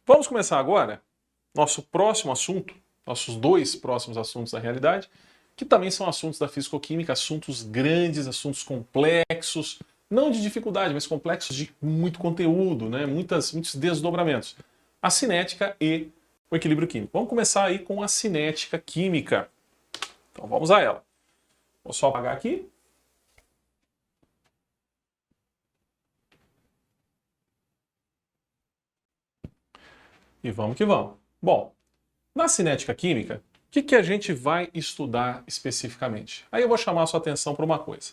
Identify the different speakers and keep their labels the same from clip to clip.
Speaker 1: Vamos começar agora nosso próximo assunto, nossos dois próximos assuntos da realidade, que também são assuntos da fisicoquímica, assuntos grandes, assuntos complexos, não de dificuldade, mas complexos de muito conteúdo, né? Muitos desdobramentos. A cinética e o equilíbrio químico. Vamos começar aí com a cinética química. Então vamos a ela. Vou só apagar aqui. E vamos que vamos. Bom, na cinética química, o que a gente vai estudar especificamente? Aí eu vou chamar a sua atenção para uma coisa.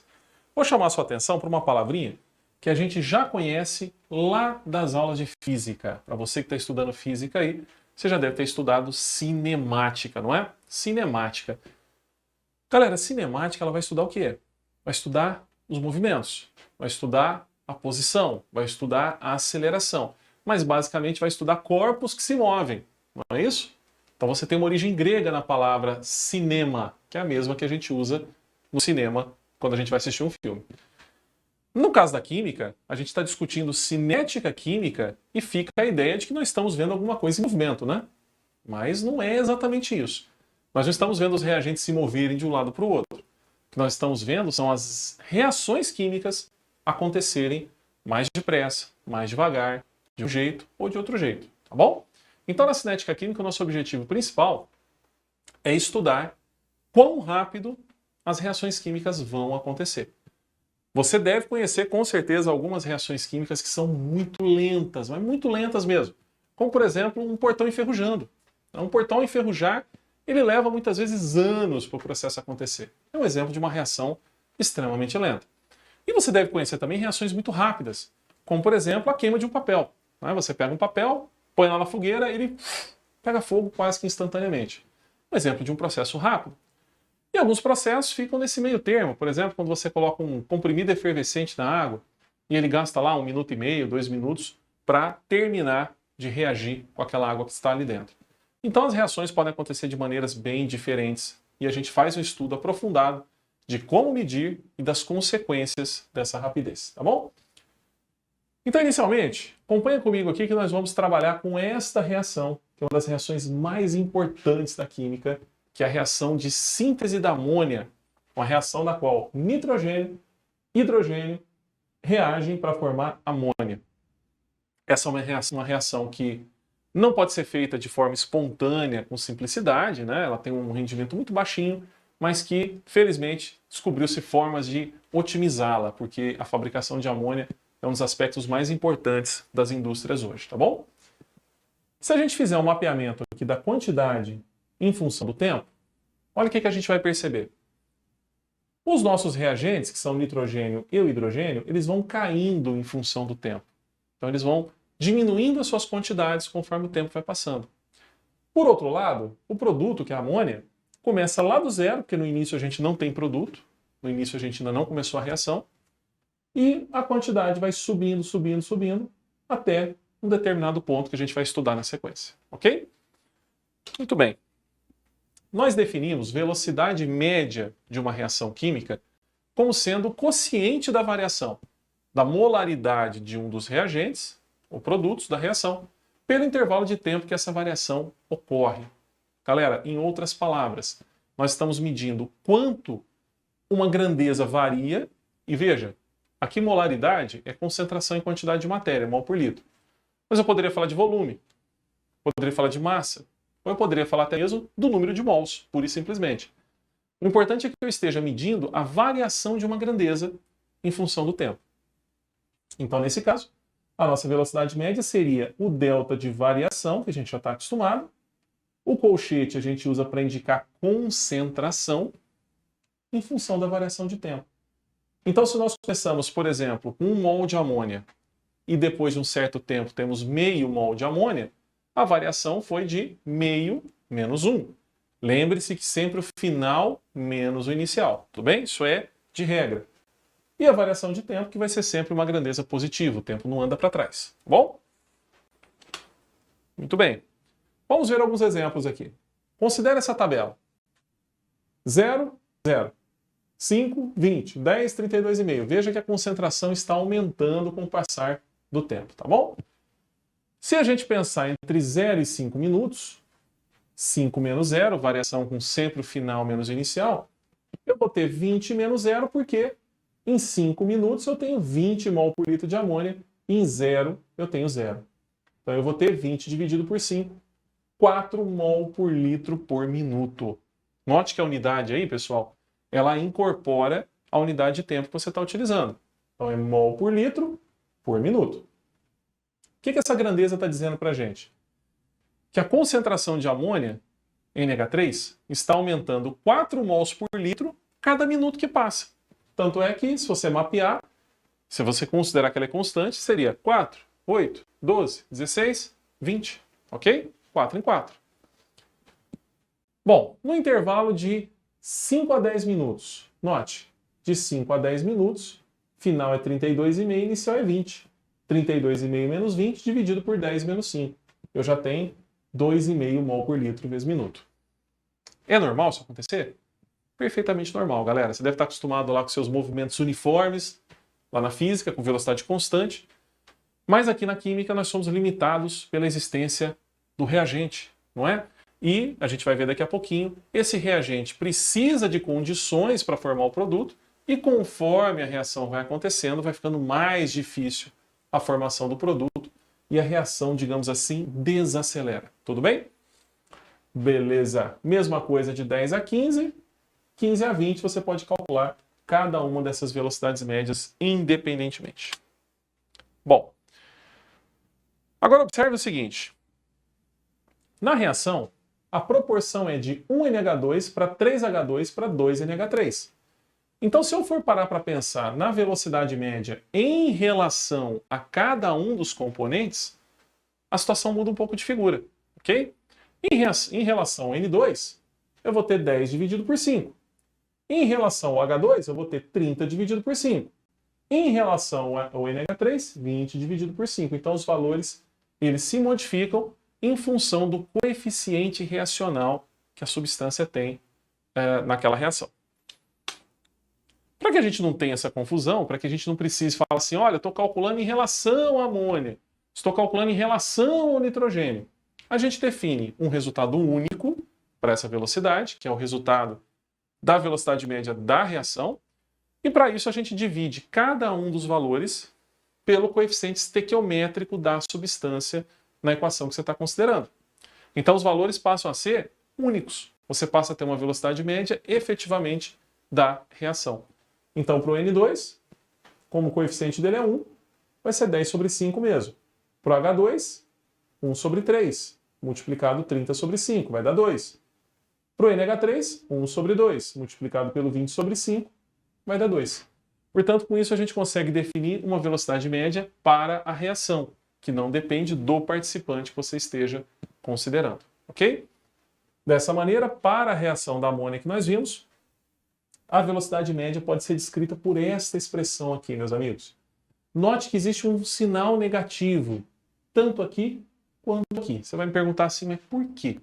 Speaker 1: Vou chamar a sua atenção para uma palavrinha que a gente já conhece lá das aulas de física. Para você que está estudando física aí, você já deve ter estudado cinemática, não é? Cinemática. Galera, cinemática ela vai estudar o quê? Vai estudar os movimentos, vai estudar a posição, vai estudar a aceleração. Mas basicamente vai estudar corpos que se movem, não é isso? Então você tem uma origem grega na palavra cinema, que é a mesma que a gente usa no cinema quando a gente vai assistir um filme. No caso da química, a gente está discutindo cinética química e fica a ideia de que nós estamos vendo alguma coisa em movimento, né? Mas não é exatamente isso. Nós não estamos vendo os reagentes se moverem de um lado para o outro. O que nós estamos vendo são as reações químicas acontecerem mais depressa, mais devagar, de um jeito ou de outro jeito, tá bom? Então, na cinética química, o nosso objetivo principal é estudar quão rápido as reações químicas vão acontecer. Você deve conhecer, com certeza, algumas reações químicas que são muito lentas, mas muito lentas mesmo. Como, por exemplo, um portão enferrujando. Um portão enferrujar, ele leva muitas vezes anos para o processo acontecer. É um exemplo de uma reação extremamente lenta. E você deve conhecer também reações muito rápidas, como, por exemplo, a queima de um papel. Você pega um papel, põe lá na fogueira, ele pega fogo quase que instantaneamente. Um exemplo de um processo rápido. E alguns processos ficam nesse meio termo. Por exemplo, quando você coloca um comprimido efervescente na água e ele gasta lá 1 minuto e meio, 2 minutos para terminar de reagir com aquela água que está ali dentro. Então as reações podem acontecer de maneiras bem diferentes e a gente faz um estudo aprofundado de como medir e das consequências dessa rapidez, tá bom? Então, inicialmente, acompanha comigo aqui que nós vamos trabalhar com esta reação, que é uma das reações mais importantes da química, que é a reação de síntese da amônia, uma reação na qual nitrogênio e hidrogênio reagem para formar amônia. Essa é uma reação que não pode ser feita de forma espontânea, com simplicidade, né? Ela tem um rendimento muito baixinho, mas que, felizmente, descobriu-se formas de otimizá-la, porque a fabricação de amônia é um dos aspectos mais importantes das indústrias hoje, tá bom? Se a gente fizer um mapeamento aqui da quantidade em função do tempo, olha o que a gente vai perceber. Os nossos reagentes, que são o nitrogênio e o hidrogênio, eles vão caindo em função do tempo. Então eles vão diminuindo as suas quantidades conforme o tempo vai passando. Por outro lado, o produto, que é a amônia, começa lá do zero, porque no início a gente não tem produto, no início a gente ainda não começou a reação, e a quantidade vai subindo, subindo, subindo, até um determinado ponto que a gente vai estudar na sequência, ok? Muito bem. Nós definimos velocidade média de uma reação química como sendo o quociente da variação da molaridade de um dos reagentes, ou produtos da reação, pelo intervalo de tempo que essa variação ocorre. Galera, em outras palavras, nós estamos medindo quanto uma grandeza varia, e veja, aqui molaridade é concentração em quantidade de matéria, mol por litro. Mas eu poderia falar de volume, poderia falar de massa, ou eu poderia falar até mesmo do número de mols, pura e simplesmente. O importante é que eu esteja medindo a variação de uma grandeza em função do tempo. Então, nesse caso, a nossa velocidade média seria o delta de variação, que a gente já está acostumado. O colchete a gente usa para indicar concentração em função da variação de tempo. Então, se nós começamos, por exemplo, com 1 mol de amônia e depois de um certo tempo temos meio mol de amônia, a variação foi de meio menos 1. Lembre-se que sempre o final menos o inicial, tudo bem? Isso é de regra. E a variação de tempo que vai ser sempre uma grandeza positiva, o tempo não anda para trás, tá bom? Muito bem. Vamos ver alguns exemplos aqui. Considere essa tabela. 0, 0. 5, 20, 10, 32,5. Veja que a concentração está aumentando com o passar do tempo, tá bom? Se a gente pensar entre 0 e 5 minutos, 5 menos 0, variação com sempre o final menos o inicial, eu vou ter 20 menos 0 porque em 5 minutos eu tenho 20 mol por litro de amônia e em 0 eu tenho 0. Então eu vou ter 20 dividido por 5, 4 mol por litro por minuto. Note que a unidade aí, pessoal, ela incorpora a unidade de tempo que você está utilizando. Então é mol por litro por minuto. O que essa grandeza está dizendo para a gente? Que a concentração de amônia, NH3, está aumentando 4 mols por litro cada minuto que passa. Tanto é que, se você mapear, se você considerar que ela é constante, seria 4, 8, 12, 16, 20. Ok? 4 em 4. Bom, no intervalo de 5 a 10 minutos, note, de 5 a 10 minutos, final é 32,5, inicial é 20. 32,5 menos 20 dividido por 10 menos 5. Eu já tenho 2,5 mol por litro vezes minuto. É normal isso acontecer? Perfeitamente normal, galera. Você deve estar acostumado lá com seus movimentos uniformes, lá na física, com velocidade constante. Mas aqui na química nós somos limitados pela existência do reagente, não é? E, a gente vai ver daqui a pouquinho, esse reagente precisa de condições para formar o produto e conforme a reação vai acontecendo, vai ficando mais difícil a formação do produto e a reação, digamos assim, desacelera. Tudo bem? Beleza. Mesma coisa de 10 a 15, 15 a 20, você pode calcular cada uma dessas velocidades médias independentemente. Bom, agora observe o seguinte. Na reação, a proporção é de 1NH2 para 3H2 para 2NH3. Então, se eu for parar para pensar na velocidade média em relação a cada um dos componentes, a situação muda um pouco de figura, ok? Em relação ao N2, eu vou ter 10 dividido por 5. Em relação ao H2, eu vou ter 30 dividido por 5. Em relação ao NH3, 20 dividido por 5. Então, os valores eles se modificam em função do coeficiente reacional que a substância tem naquela reação. Para que a gente não tenha essa confusão, para que a gente não precise falar assim, olha, estou calculando em relação à amônia, estou calculando em relação ao nitrogênio, a gente define um resultado único para essa velocidade, que é o resultado da velocidade média da reação, e para isso a gente divide cada um dos valores pelo coeficiente estequiométrico da substância na equação que você está considerando. Então os valores passam a ser únicos. Você passa a ter uma velocidade média efetivamente da reação. Então para o N2, como o coeficiente dele é 1, vai ser 10 sobre 5 mesmo. Para o H2, 1 sobre 3, multiplicado 30 sobre 5, vai dar 2. Para o NH3, 1 sobre 2, multiplicado pelo 20 sobre 5, vai dar 2. Portanto, com isso a gente consegue definir uma velocidade média para a reação, que não depende do participante que você esteja considerando, ok? Dessa maneira, para a reação da amônia que nós vimos, a velocidade média pode ser descrita por esta expressão aqui, meus amigos. Note que existe um sinal negativo, tanto aqui quanto aqui. Você vai me perguntar assim, mas por quê?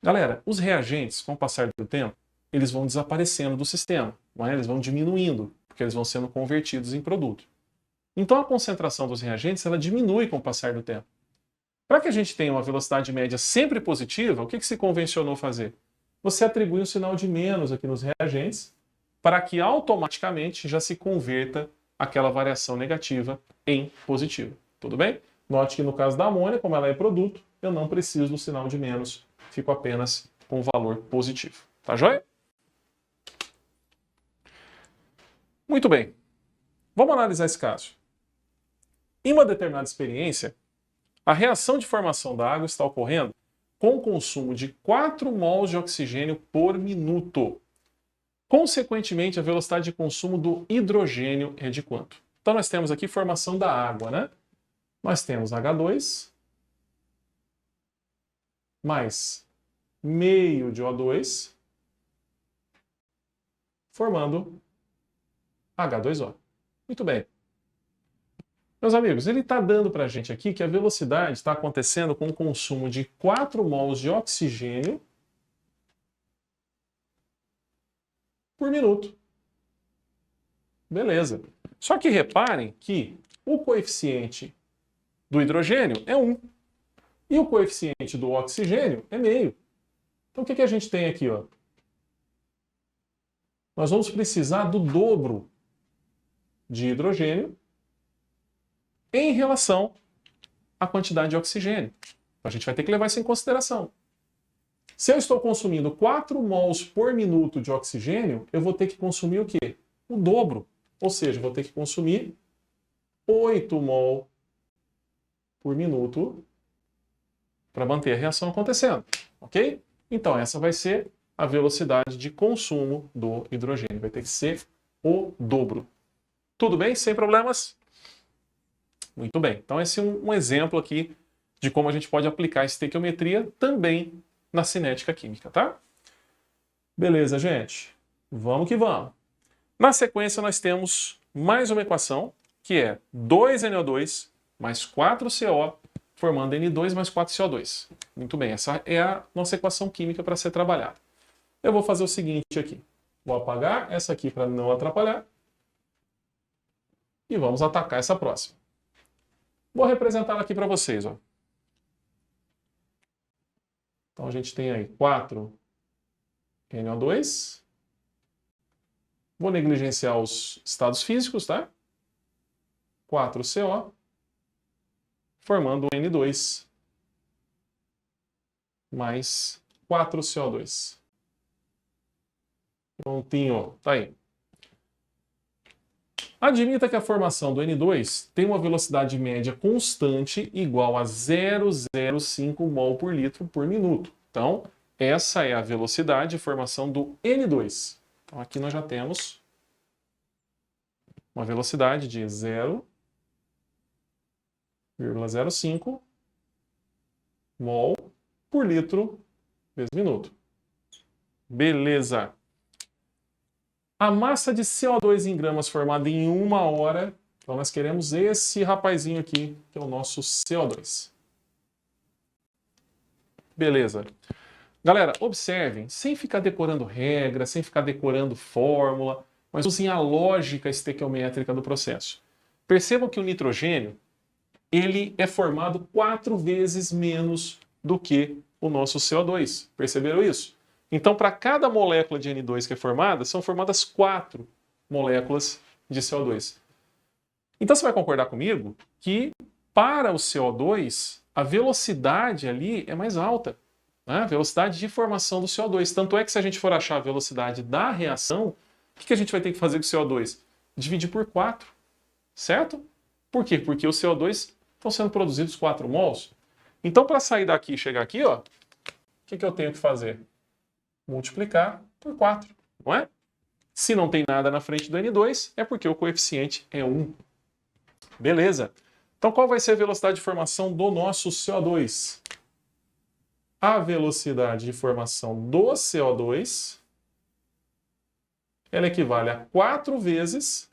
Speaker 1: Galera, os reagentes, com o passar do tempo, eles vão desaparecendo do sistema, não é? Eles vão diminuindo, porque eles vão sendo convertidos em produto. Então a concentração dos reagentes ela diminui com o passar do tempo. Para que a gente tenha uma velocidade média sempre positiva, o que se convencionou fazer? Você atribui um sinal de menos aqui nos reagentes para que automaticamente já se converta aquela variação negativa em positiva. Tudo bem? Note que no caso da amônia, como ela é produto, eu não preciso do sinal de menos, fico apenas com o valor positivo. Tá joia? Muito bem. Vamos analisar esse caso. Em uma determinada experiência, a reação de formação da água está ocorrendo com o consumo de 4 mols de oxigênio por minuto. Consequentemente, a velocidade de consumo do hidrogênio é de quanto? Então nós temos aqui formação da água, né? Nós temos H2 mais meio de O2 formando H2O. Muito bem. Meus amigos, ele está dando para a gente aqui que a velocidade está acontecendo com o consumo de 4 mols de oxigênio por minuto. Beleza. Só que reparem que o coeficiente do hidrogênio é 1 e o coeficiente do oxigênio é meio. Então o que a gente tem aqui? Ó? Nós vamos precisar do dobro de hidrogênio em relação à quantidade de oxigênio. A gente vai ter que levar isso em consideração. Se eu estou consumindo 4 mols por minuto de oxigênio, eu vou ter que consumir o quê? O dobro. Ou seja, eu vou ter que consumir 8 mol por minuto para manter a reação acontecendo. Ok? Então, essa vai ser a velocidade de consumo do hidrogênio. Vai ter que ser o dobro. Tudo bem? Sem problemas? Muito bem. Então, esse é um exemplo aqui de como a gente pode aplicar estequiometria também na cinética química, tá? Beleza, gente? Vamos que vamos. Na sequência, nós temos mais uma equação, que é 2NO2 mais 4CO, formando N2 mais 4CO2. Muito bem, essa é a nossa equação química para ser trabalhada. Eu vou fazer o seguinte aqui. Vou apagar essa aqui para não atrapalhar. E vamos atacar essa próxima. Vou representar aqui para vocês. Ó. Então a gente tem aí 4NO2. Vou negligenciar os estados físicos, tá? 4CO, formando o N2 mais 4CO2. Prontinho, tá aí. Admita que a formação do N2 tem uma velocidade média constante igual a 0,05 mol por litro por minuto. Então, essa é a velocidade de formação do N2. Então, aqui nós já temos uma velocidade de 0,05 mol por litro vezes minuto. Beleza. A massa de CO2 em gramas formada em 1 hora, então nós queremos esse rapazinho aqui, que é o nosso CO2. Beleza. Galera, observem, sem ficar decorando regra, sem ficar decorando fórmula, mas usem a lógica estequiométrica do processo. Percebam que o nitrogênio, ele é formado 4 vezes menos do que o nosso CO2. Perceberam isso? Então, para cada molécula de N2 que é formada, são formadas 4 moléculas de CO2. Então, você vai concordar comigo que, para o CO2, a velocidade ali é mais alta. Né? A velocidade de formação do CO2. Tanto é que, se a gente for achar a velocidade da reação, o que a gente vai ter que fazer com o CO2? Dividir por 4. Certo? Por quê? Porque o CO2 estão sendo produzidos 4 mols. Então, para sair daqui e chegar aqui, ó, o que eu tenho que fazer? Multiplicar por 4, não é? Se não tem nada na frente do N2, é porque o coeficiente é 1. Beleza. Então, qual vai ser a velocidade de formação do nosso CO2? A velocidade de formação do CO2, ela equivale a 4 vezes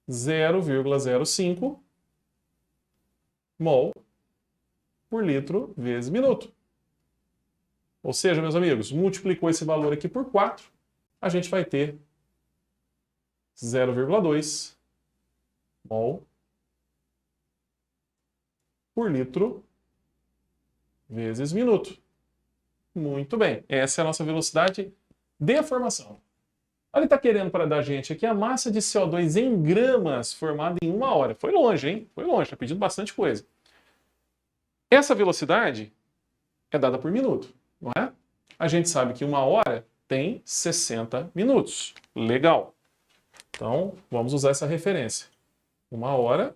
Speaker 1: 0,05 mol por litro vezes minuto. Ou seja, meus amigos, multiplicou esse valor aqui por 4, a gente vai ter 0,2 mol por litro vezes minuto. Muito bem, essa é a nossa velocidade de formação. Ele está querendo para dar gente aqui a massa de CO2 em gramas formada em 1 hora. Foi longe, hein? Foi longe, está pedindo bastante coisa. Essa velocidade é dada por minuto. Não é? A gente sabe que 1 hora tem 60 minutos. Legal. Então, vamos usar essa referência. 1 hora,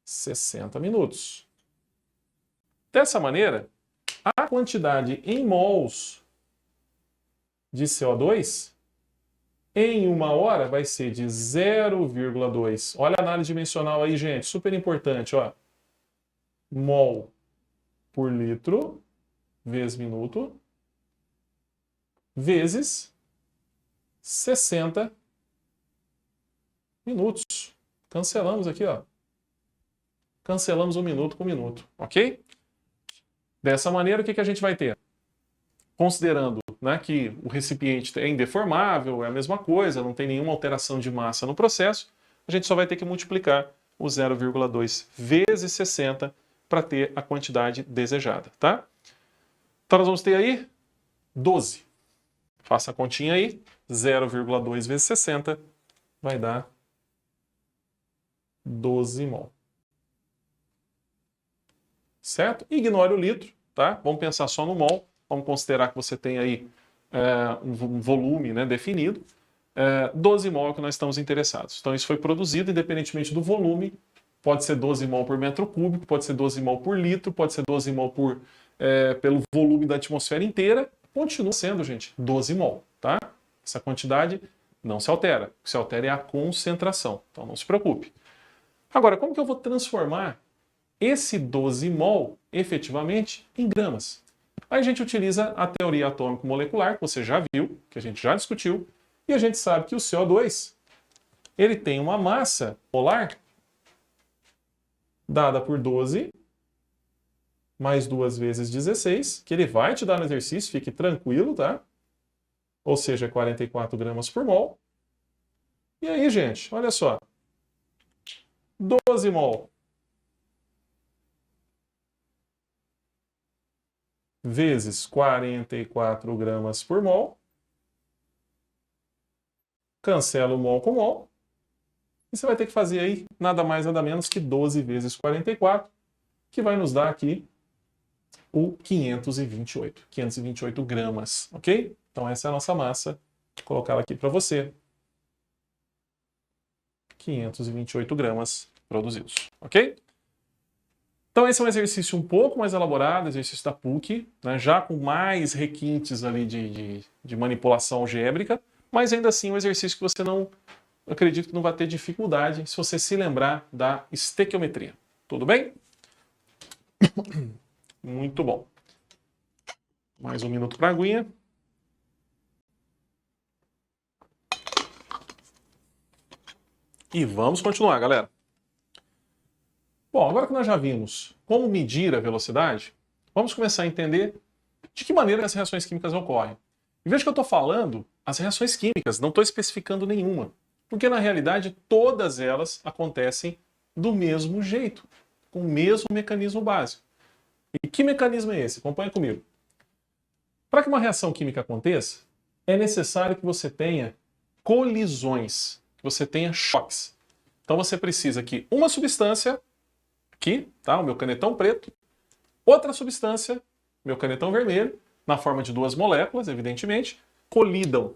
Speaker 1: 60 minutos. Dessa maneira, a quantidade em mols de CO2 em 1 hora vai ser de 0,2. Olha a análise dimensional aí, gente. Super importante, ó. Mol por litro vezes minuto, vezes 60 minutos. Cancelamos aqui, ó. Cancelamos 1 minuto com 1 minuto, ok? Dessa maneira, o que a gente vai ter? Considerando né, que o recipiente é indeformável, é a mesma coisa, não tem nenhuma alteração de massa no processo, a gente só vai ter que multiplicar o 0,2 vezes 60 para ter a quantidade desejada, tá? Então nós vamos ter aí 12. Faça a continha aí, 0,2 vezes 60 vai dar 12 mol. Certo? Ignore o litro, tá? Vamos pensar só no mol. Vamos considerar que você tem aí um volume, né, definido. 12 mol é o que nós estamos interessados. Então isso foi produzido independentemente do volume. Pode ser 12 mol por metro cúbico, pode ser 12 mol por litro, pode ser 12 mol pelo volume da atmosfera inteira. Continua sendo, gente, 12 mol, tá? Essa quantidade não se altera. O que se altera é a concentração. Então não se preocupe. Agora, como que eu vou transformar esse 12 mol, efetivamente, em gramas? Aí a gente utiliza a teoria atômico-molecular, que você já viu, que a gente já discutiu, e a gente sabe que o CO2 ele tem uma massa molar dada por 12 mais 2 vezes 16, que ele vai te dar no exercício, fique tranquilo, tá? Ou seja, 44 gramas por mol. E aí, gente, olha só. 12 mol vezes 44 gramas por mol. Cancela o mol com mol. E você vai ter que fazer aí nada mais nada menos que 12 vezes 44, que vai nos dar aqui o 528 gramas, ok? Então essa é a nossa massa. Vou colocar ela aqui para você. 528 gramas produzidos, ok? Então esse é um exercício um pouco mais elaborado, exercício da PUC, né, já com mais requintes ali de manipulação algébrica, mas ainda assim um exercício que você não, eu acredito que não vai ter dificuldade se você se lembrar da estequiometria. Tudo bem? Muito bom. Mais um minuto para a aguinha. E vamos continuar, galera. Bom, agora que nós já vimos como medir a velocidade, vamos começar a entender de que maneira as reações químicas ocorrem. E veja que eu estou falando as reações químicas, não estou especificando nenhuma, porque na realidade todas elas acontecem do mesmo jeito, com o mesmo mecanismo básico. E que mecanismo é esse? Acompanha comigo. Para que uma reação química aconteça, é necessário que você tenha colisões, que você tenha choques. Então você precisa que uma substância, aqui, tá, o meu canetão preto, outra substância, meu canetão vermelho, na forma de duas moléculas, evidentemente, colidam,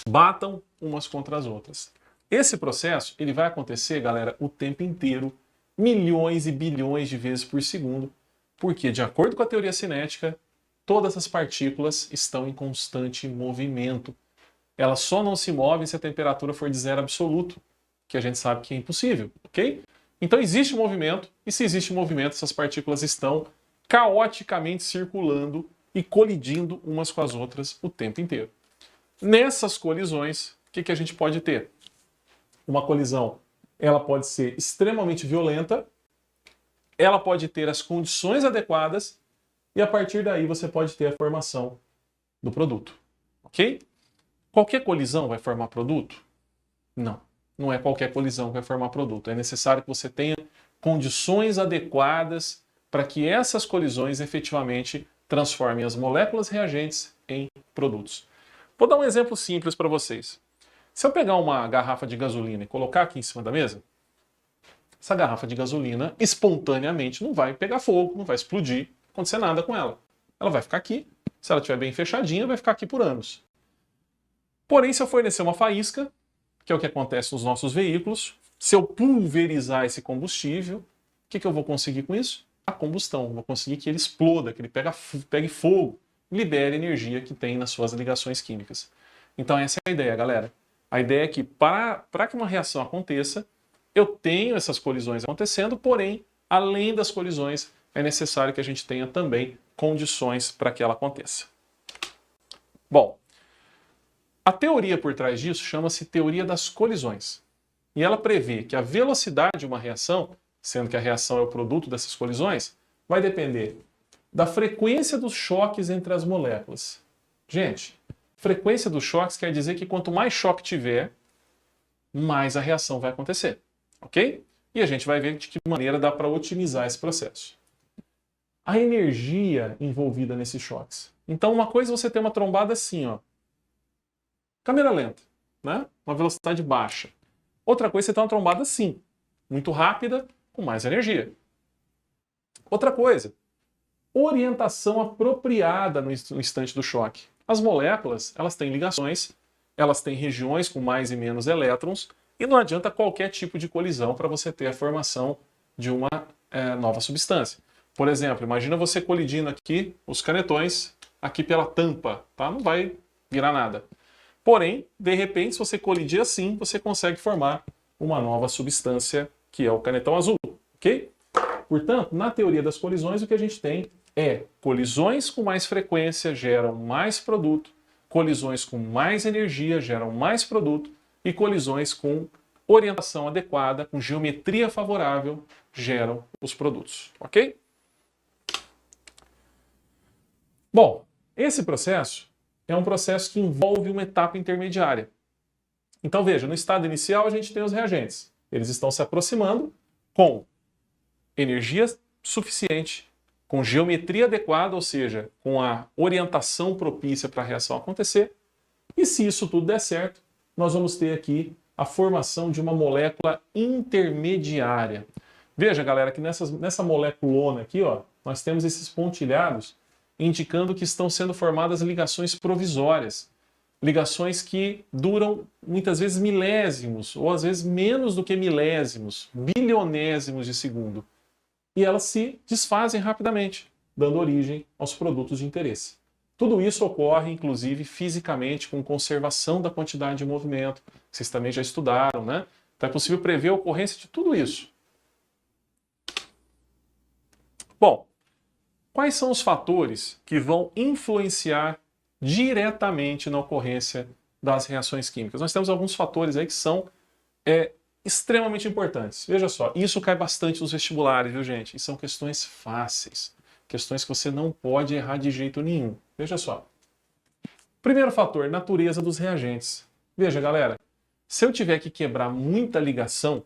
Speaker 1: batam umas contra as outras. Esse processo ele vai acontecer, galera, o tempo inteiro, milhões e bilhões de vezes por segundo, porque, de acordo com a teoria cinética, todas as partículas estão em constante movimento. Elas só não se movem se a temperatura for de zero absoluto, que a gente sabe que é impossível, ok? Então existe movimento, e se existe movimento, essas partículas estão caoticamente circulando e colidindo umas com as outras o tempo inteiro. Nessas colisões, o que a gente pode ter? Uma colisão, ela pode ser extremamente violenta, ela pode ter as condições adequadas, e a partir daí você pode ter a formação do produto, ok? Qualquer colisão vai formar produto? Não, não é qualquer colisão que vai formar produto. É necessário que você tenha condições adequadas para que essas colisões efetivamente transformem as moléculas reagentes em produtos. Vou dar um exemplo simples para vocês. Se eu pegar uma garrafa de gasolina e colocar aqui em cima da mesa, essa garrafa de gasolina espontaneamente não vai pegar fogo, não vai explodir, não vai acontecer nada com ela. Ela vai ficar aqui, se ela estiver bem fechadinha, vai ficar aqui por anos. Porém, se eu fornecer uma faísca, que é o que acontece nos nossos veículos, se eu pulverizar esse combustível, o que eu vou conseguir com isso? A combustão. Eu vou conseguir que ele exploda, que ele pegue fogo, libere energia que tem nas suas ligações químicas. Então essa é a ideia, galera. A ideia é que para que uma reação aconteça, eu tenho essas colisões acontecendo, porém, além das colisões, é necessário que a gente tenha também condições para que ela aconteça. Bom, a teoria por trás disso chama-se teoria das colisões. E ela prevê que a velocidade de uma reação, sendo que a reação é o produto dessas colisões, vai depender da frequência dos choques entre as moléculas Gente, frequência dos choques quer dizer que quanto mais choque tiver, mais a reação vai acontecer, ok? E a gente vai ver de que maneira dá para otimizar esse processo. A energia envolvida nesses choques. Então, uma coisa é você ter uma trombada assim, ó, câmera lenta, né? Uma velocidade baixa. Outra coisa é você ter uma trombada assim, muito rápida, com mais energia. Outra coisa, orientação apropriada no instante do choque. As moléculas, elas têm ligações, elas têm regiões com mais e menos elétrons, e não adianta qualquer tipo de colisão para você ter a formação de uma nova substância. Por exemplo, imagina você colidindo aqui os canetões aqui pela tampa, tá? Não vai virar nada. Porém, de repente, se você colidir assim, você consegue formar uma nova substância, que é o canetão azul, ok? Portanto, na teoria das colisões, o que a gente tem é colisões com mais frequência geram mais produto, colisões com mais energia geram mais produto e colisões com orientação adequada, com geometria favorável, geram os produtos, ok? Bom, esse processo é um processo que envolve uma etapa intermediária. Então veja, no estado inicial a gente tem os reagentes. Eles estão se aproximando com energia suficiente, com geometria adequada, ou seja, com a orientação propícia para a reação acontecer. E se isso tudo der certo, nós vamos ter aqui a formação de uma molécula intermediária. Veja, galera, que nessa moleculona aqui, ó, nós temos esses pontilhados indicando que estão sendo formadas ligações provisórias. Ligações que duram muitas vezes milésimos, ou às vezes menos do que milésimos, bilionésimos de segundo. E elas se desfazem rapidamente, dando origem aos produtos de interesse. Tudo isso ocorre, inclusive, fisicamente, com conservação da quantidade de movimento, que vocês também já estudaram, né? Então é possível prever a ocorrência de tudo isso. Bom, quais são os fatores que vão influenciar diretamente na ocorrência das reações químicas? Nós temos alguns fatores aí que são extremamente importantes. Veja só, isso cai bastante nos vestibulares, viu, gente? E são questões fáceis, questões que você não pode errar de jeito nenhum. Veja só. Primeiro fator, natureza dos reagentes. Veja, galera, se eu tiver que quebrar muita ligação,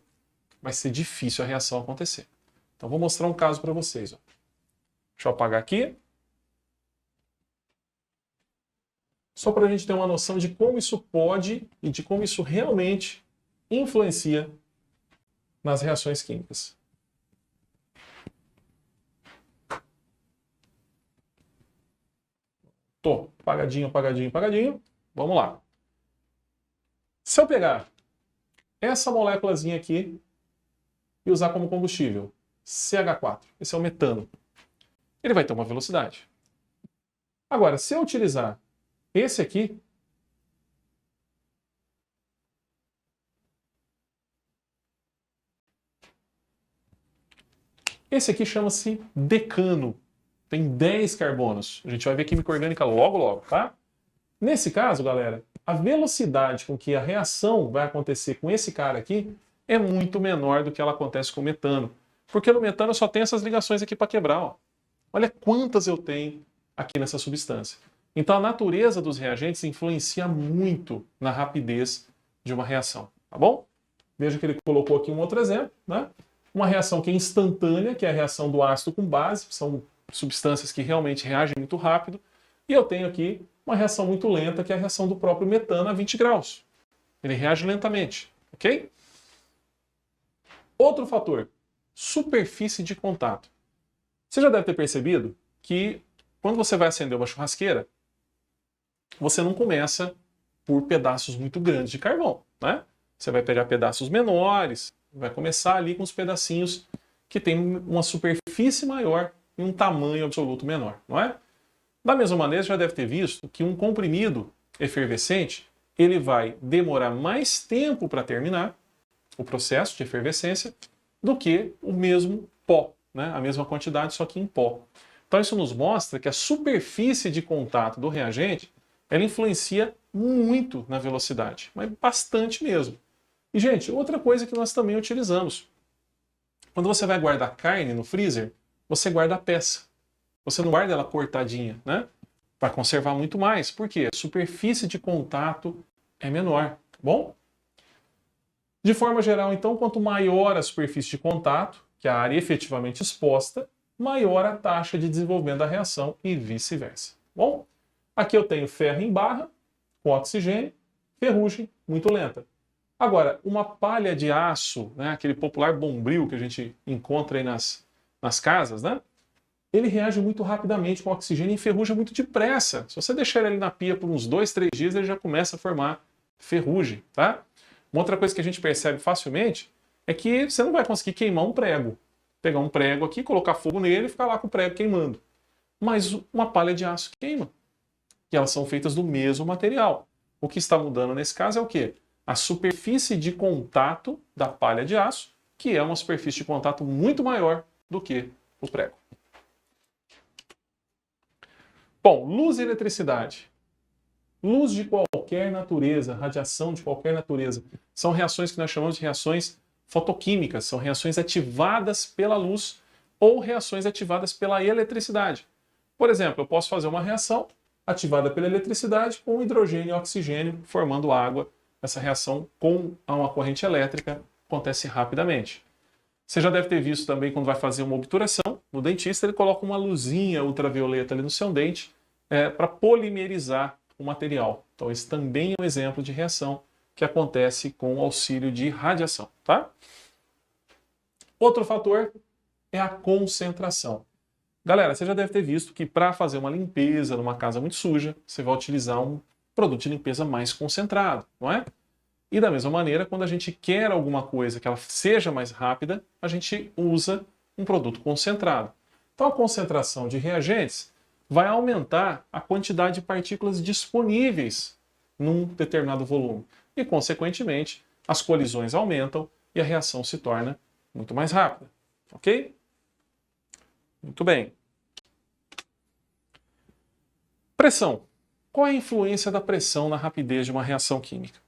Speaker 1: vai ser difícil a reação acontecer. Então, vou mostrar um caso para vocês. Ó. Deixa eu apagar aqui. Só para a gente ter uma noção de como isso pode e de como isso realmente influencia nas reações químicas. Tô, apagadinho, apagadinho, apagadinho. Vamos lá. Se eu pegar essa moléculazinha aqui e usar como combustível, CH4, esse é o metano, ele vai ter uma velocidade. Agora, se eu utilizar esse aqui, esse aqui chama-se decano. Tem 10 carbonos. A gente vai ver química orgânica logo, logo, tá? Nesse caso, galera, a velocidade com que a reação vai acontecer com esse cara aqui é muito menor do que ela acontece com o metano. Porque no metano eu só tenho essas ligações aqui para quebrar. Ó. Olha quantas eu tenho aqui nessa substância. Então a natureza dos reagentes influencia muito na rapidez de uma reação, tá bom? Veja que ele colocou aqui um outro exemplo, né? Uma reação que é instantânea, que é a reação do ácido com base, são substâncias que realmente reagem muito rápido. E eu tenho aqui uma reação muito lenta, que é a reação do próprio metano a 20 graus. Ele reage lentamente, ok? Outro fator, superfície de contato. Você já deve ter percebido que quando você vai acender uma churrasqueira, você não começa por pedaços muito grandes de carvão, né? Você vai pegar pedaços menores, vai começar ali com os pedacinhos que têm uma superfície maior e um tamanho absoluto menor, não é? Da mesma maneira, você já deve ter visto que um comprimido efervescente, ele vai demorar mais tempo para terminar o processo de efervescência do que o mesmo pó, né? A mesma quantidade, só que em pó. Então isso nos mostra que a superfície de contato do reagente, ela influencia muito na velocidade, mas bastante mesmo. E, gente, outra coisa que nós também utilizamos. Quando você vai guardar carne no freezer, você guarda a peça. Você não guarda ela cortadinha, né? Vai conservar muito mais. Por quê? A superfície de contato é menor, tá bom? De forma geral, então, quanto maior a superfície de contato, que é a área efetivamente exposta, maior a taxa de desenvolvimento da reação e vice-versa. Bom, aqui eu tenho ferro em barra, com oxigênio, ferrugem muito lenta. Agora, uma palha de aço, né, aquele popular bombril que a gente encontra aí nas casas, né, ele reage muito rapidamente com oxigênio e enferruja muito depressa. Se você deixar ele na pia por uns 2, 3 dias, ele já começa a formar ferrugem, tá? Uma outra coisa que a gente percebe facilmente é que você não vai conseguir queimar um prego. Pegar um prego aqui, colocar fogo nele e ficar lá com o prego queimando. Mas uma palha de aço queima. E elas são feitas do mesmo material. O que está mudando nesse caso é o quê? A superfície de contato da palha de aço, que é uma superfície de contato muito maior do que o prego. Bom, luz e eletricidade. Luz de qualquer natureza, radiação de qualquer natureza, são reações que nós chamamos de reações fotoquímicas, são reações ativadas pela luz ou reações ativadas pela eletricidade. Por exemplo, eu posso fazer uma reação ativada pela eletricidade com hidrogênio e oxigênio formando água. Essa reação com uma corrente elétrica acontece rapidamente. Você já deve ter visto também quando vai fazer uma obturação, no dentista ele coloca uma luzinha ultravioleta ali no seu dente para polimerizar o material. Então esse também é um exemplo de reação que acontece com o auxílio de radiação, tá? Outro fator é a concentração. Galera, você já deve ter visto que para fazer uma limpeza numa casa muito suja, você vai utilizar um produto de limpeza mais concentrado, não é? E da mesma maneira, quando a gente quer alguma coisa que ela seja mais rápida, a gente usa um produto concentrado. Então a concentração de reagentes vai aumentar a quantidade de partículas disponíveis num determinado volume. E, consequentemente, as colisões aumentam e a reação se torna muito mais rápida. Ok? Muito bem. Pressão. Qual é a influência da pressão na rapidez de uma reação química?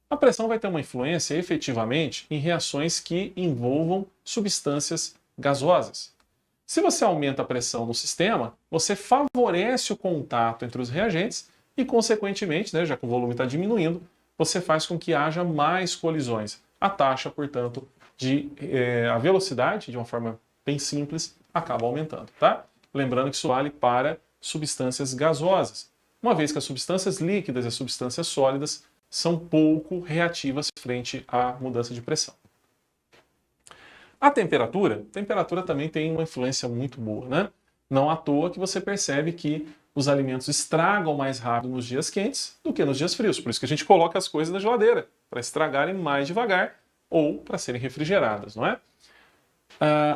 Speaker 1: A pressão vai ter uma influência, efetivamente, em reações que envolvam substâncias gasosas. Se você aumenta a pressão no sistema, você favorece o contato entre os reagentes e, consequentemente, né, já que o volume está diminuindo, você faz com que haja mais colisões. A taxa, portanto, a velocidade, de uma forma bem simples, acaba aumentando, tá? Lembrando que isso vale para substâncias gasosas, uma vez que as substâncias líquidas e as substâncias sólidas são pouco reativas frente à mudança de pressão. A temperatura também tem uma influência muito boa, né? Não à toa que você percebe que os alimentos estragam mais rápido nos dias quentes do que nos dias frios. Por isso que a gente coloca as coisas na geladeira, para estragarem mais devagar ou para serem refrigeradas, não é?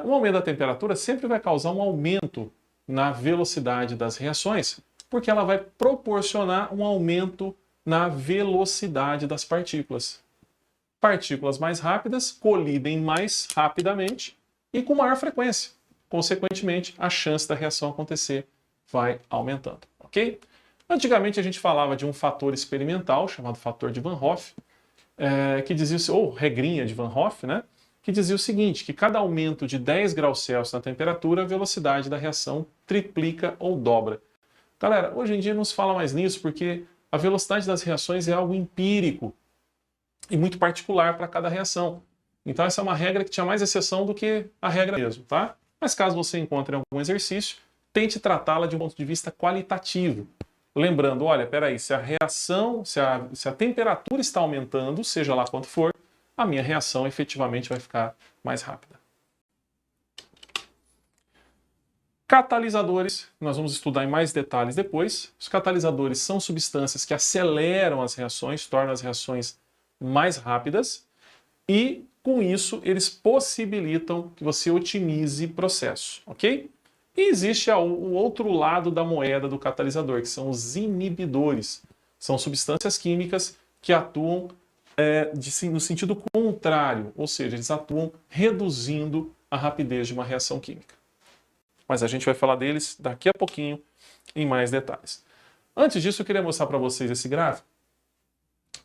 Speaker 1: Um aumento da temperatura sempre vai causar um aumento na velocidade das reações, porque ela vai proporcionar um aumento na velocidade das partículas. Partículas mais rápidas colidem mais rapidamente e com maior frequência. Consequentemente, a chance da reação acontecer vai aumentando, ok? Antigamente a gente falava de um fator experimental chamado fator de Van Hoff, que dizia, ou regrinha de Van Hoff, né? Que dizia o seguinte, que cada aumento de 10 graus Celsius na temperatura, a velocidade da reação triplica ou dobra. Galera, hoje em dia não se fala mais nisso porque a velocidade das reações é algo empírico e muito particular para cada reação. Então essa é uma regra que tinha mais exceção do que a regra mesmo, tá? Mas caso você encontre algum exercício, tente tratá-la de um ponto de vista qualitativo. Lembrando, olha, peraí, se a reação, se a temperatura está aumentando, seja lá quanto for, a minha reação efetivamente vai ficar mais rápida. Catalisadores, nós vamos estudar em mais detalhes depois. Os catalisadores são substâncias que aceleram as reações, tornam as reações mais rápidas e, com isso, eles possibilitam que você otimize processo, ok? E existe o outro lado da moeda do catalisador, que são os inibidores. São substâncias químicas que atuam no sentido contrário, ou seja, eles atuam reduzindo a rapidez de uma reação química. Mas a gente vai falar deles daqui a pouquinho em mais detalhes. Antes disso, eu queria mostrar para vocês esse gráfico,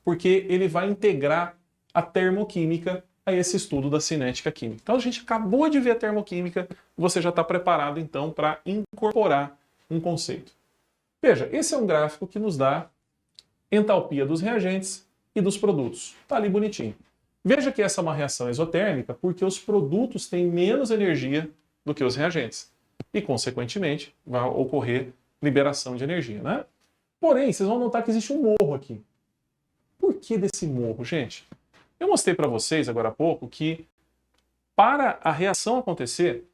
Speaker 1: porque ele vai integrar a termoquímica a esse estudo da cinética química. Então a gente acabou de ver a termoquímica, você já está preparado então para incorporar um conceito. Veja, esse é um gráfico que nos dá entalpia dos reagentes e dos produtos. Está ali bonitinho. Veja que essa é uma reação exotérmica porque os produtos têm menos energia do que os reagentes. E, consequentemente, vai ocorrer liberação de energia, né? Porém, vocês vão notar que existe um morro aqui. Por que desse morro, gente? Eu mostrei para vocês agora há pouco que para a reação acontecer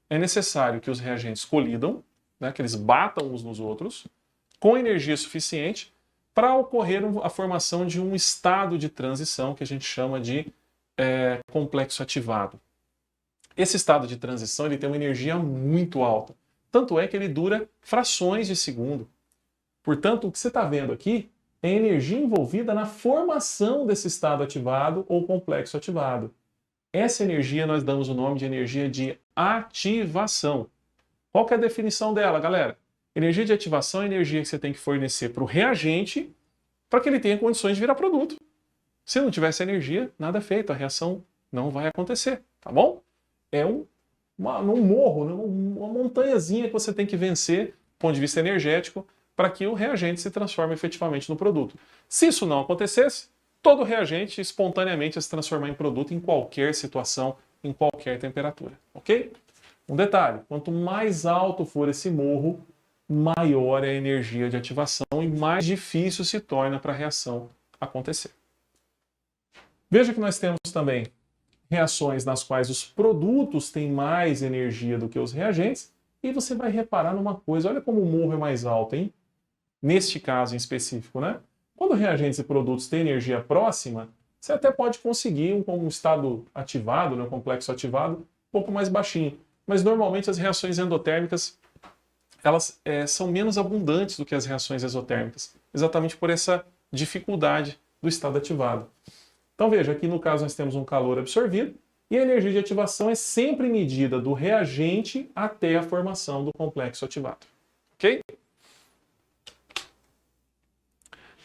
Speaker 1: é necessário que os reagentes colidam, né, que eles batam uns nos outros, com energia suficiente para ocorrer a formação de um estado de transição que a gente chama de complexo ativado. Esse estado de transição ele tem uma energia muito alta. Tanto é que ele dura frações de segundo. Portanto, o que você está vendo aqui é energia envolvida na formação desse estado ativado ou complexo ativado. Essa energia nós damos o nome de energia de ativação. Qual que é a definição dela, galera? Energia de ativação é a energia que você tem que fornecer para o reagente para que ele tenha condições de virar produto. Se não tivesse energia, nada feito, a reação não vai acontecer, tá bom? É um morro, né? Uma montanhazinha que você tem que vencer do ponto de vista energético para que o reagente se transforme efetivamente no produto. Se isso não acontecesse, todo reagente espontaneamente ia se transformar em produto em qualquer situação, em qualquer temperatura, ok? Um detalhe, quanto mais alto for esse morro, maior é a energia de ativação e mais difícil se torna para a reação acontecer. Veja que nós temos também reações nas quais os produtos têm mais energia do que os reagentes, e você vai reparar numa coisa, olha como o morro é mais alto, hein? Neste caso em específico, né? Quando reagentes e produtos têm energia próxima, você até pode conseguir um estado ativado, né, um complexo ativado, um pouco mais baixinho. Mas normalmente as reações endotérmicas elas são menos abundantes do que as reações exotérmicas, exatamente por essa dificuldade do estado ativado. Então veja, aqui no caso nós temos um calor absorvido e a energia de ativação é sempre medida do reagente até a formação do complexo ativado. Ok?